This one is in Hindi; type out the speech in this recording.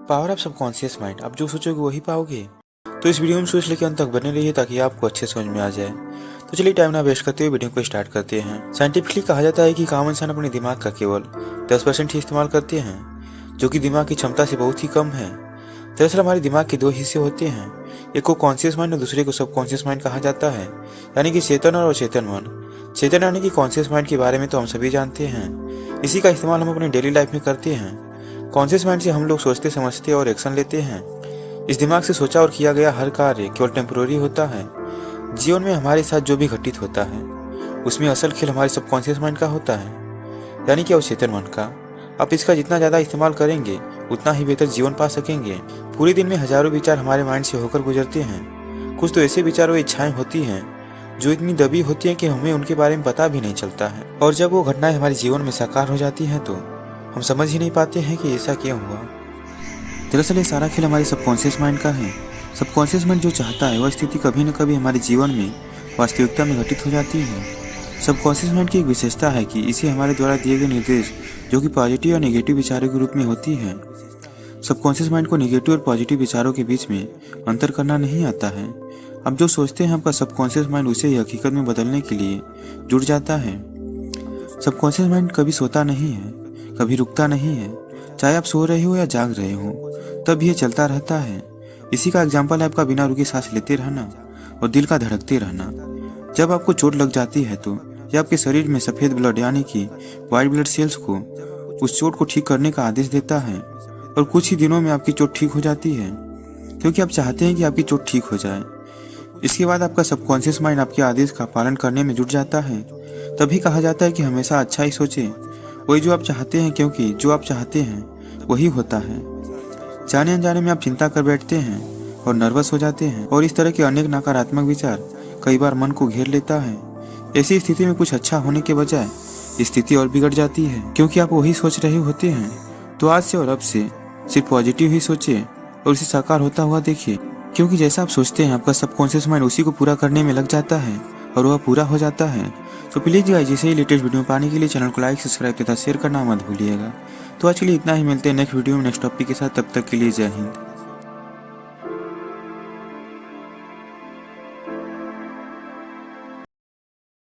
पावर ऑफ सबकॉन्शियस माइंड, आप जो सोचोगे वही पाओगे। तो इस वीडियो में सोच लेके अंत तक बने रहिए ताकि आपको अच्छे समझ में आ जाए। तो चलिए टाइम ना वेस्ट करते हुए वीडियो को स्टार्ट करते हैं। साइंटिफिकली कहा जाता है कि आम इंसान अपने दिमाग का केवल 10% ही इस्तेमाल करते हैं, जो कि दिमाग की क्षमता से बहुत ही कम है। दरअसल हमारे दिमाग के दो हिस्से होते हैं, एक को कॉन्शियस माइंड और दूसरे को सबकॉन्शियस माइंड कहा जाता है, यानी कि चेतन और अचेतन मन। चेतन यानी कि कॉन्शियस माइंड के बारे में तो हम सभी जानते हैं, इसी का इस्तेमाल हम अपनी डेली लाइफ में करते हैं। कॉन्शियस माइंड से हम लोग सोचते समझते और एक्शन लेते हैं। इस दिमाग से सोचा और किया गया हर कार्य केवल टेम्पोररी होता है। जीवन में हमारे साथ जो भी घटित होता है उसमें असल खेल हमारे सबकॉन्शियस माइंड का होता है, यानी कि अवचेतन मन का। आप इसका जितना ज़्यादा इस्तेमाल करेंगे उतना ही बेहतर जीवन पा सकेंगे। पूरे दिन में हजारों विचार हमारे माइंड से होकर गुजरते हैं। कुछ तो ऐसे विचार और इच्छाएं होती हैं जो इतनी दबी होती हैं कि हमें उनके बारे में पता भी नहीं चलता है, और जब वो घटनाएं हमारे जीवन में साकार हो जाती हैं तो हम समझ ही नहीं पाते हैं कि ऐसा क्यों हुआ। दरअसल ये सारा खेल हमारे सबकॉन्शियस माइंड का है। सबकॉन्शियस माइंड जो चाहता है वह स्थिति कभी न कभी हमारे जीवन में वास्तविकता में घटित हो जाती है। सबकॉन्शियस माइंड की एक विशेषता है कि इसे हमारे द्वारा दिए गए निर्देश जो कि पॉजिटिव और नेगेटिव विचारों के रूप में होती है। सबकॉन्शियस माइंड को नेगेटिव और पॉजिटिव विचारों के बीच में अंतर करना नहीं आता है। अब जो सोचते हैं आपका सबकॉन्शियस माइंड उसे ही हकीकत में बदलने के लिए जुड़ जाता है। सबकॉन्शियस माइंड कभी सोता नहीं है, कभी रुकता नहीं है। चाहे आप सो रहे हो या जाग रहे हो तब ये चलता रहता है। इसी का एग्जाम्पल है आपका बिना रुके सांस लेते रहना और दिल का धड़कते रहना। जब आपको चोट लग जाती है तो यह आपके शरीर में सफ़ेद ब्लड यानी कि वाइट ब्लड सेल्स को उस चोट को ठीक करने का आदेश देता है, और कुछ ही दिनों में आपकी चोट ठीक हो जाती है, क्योंकि आप चाहते हैं कि आपकी चोट ठीक हो जाए। इसके बाद आपका सबकॉन्शियस माइंड आपके आदेश का पालन करने में जुट जाता है। तभी कहा जाता है कि हमेशा अच्छा ही सोचें, वही जो आप चाहते हैं, क्योंकि जो आप चाहते हैं वही होता है। जाने अनजाने में आप चिंता कर बैठते हैं और नर्वस हो जाते हैं, और इस तरह के अनेक नकारात्मक विचार कई बार मन को घेर लेता है। ऐसी स्थिति में कुछ अच्छा होने के बजाय स्थिति और बिगड़ जाती है, क्योंकि आप वही सोच रहे होते हैं। तो आज से और अब से सिर्फ पॉजिटिव ही सोचिए और उसे साकार होता हुआ देखिए, क्योंकि जैसा आप सोचते हैं आपका सबकॉन्शियस माइंड उसी को पूरा करने में लग जाता है और वह पूरा हो जाता है। तो प्लीज़ गाइस जैसे ही लेटेस्ट वीडियो पाने के लिए चैनल को लाइक सब्सक्राइब तथा शेयर करना मत भूलिएगा। तो आज के लिए इतना ही, मिलते हैं नेक्स्ट वीडियो में नेक्स्ट टॉपिक के साथ। तब तक के लिए जय हिंद।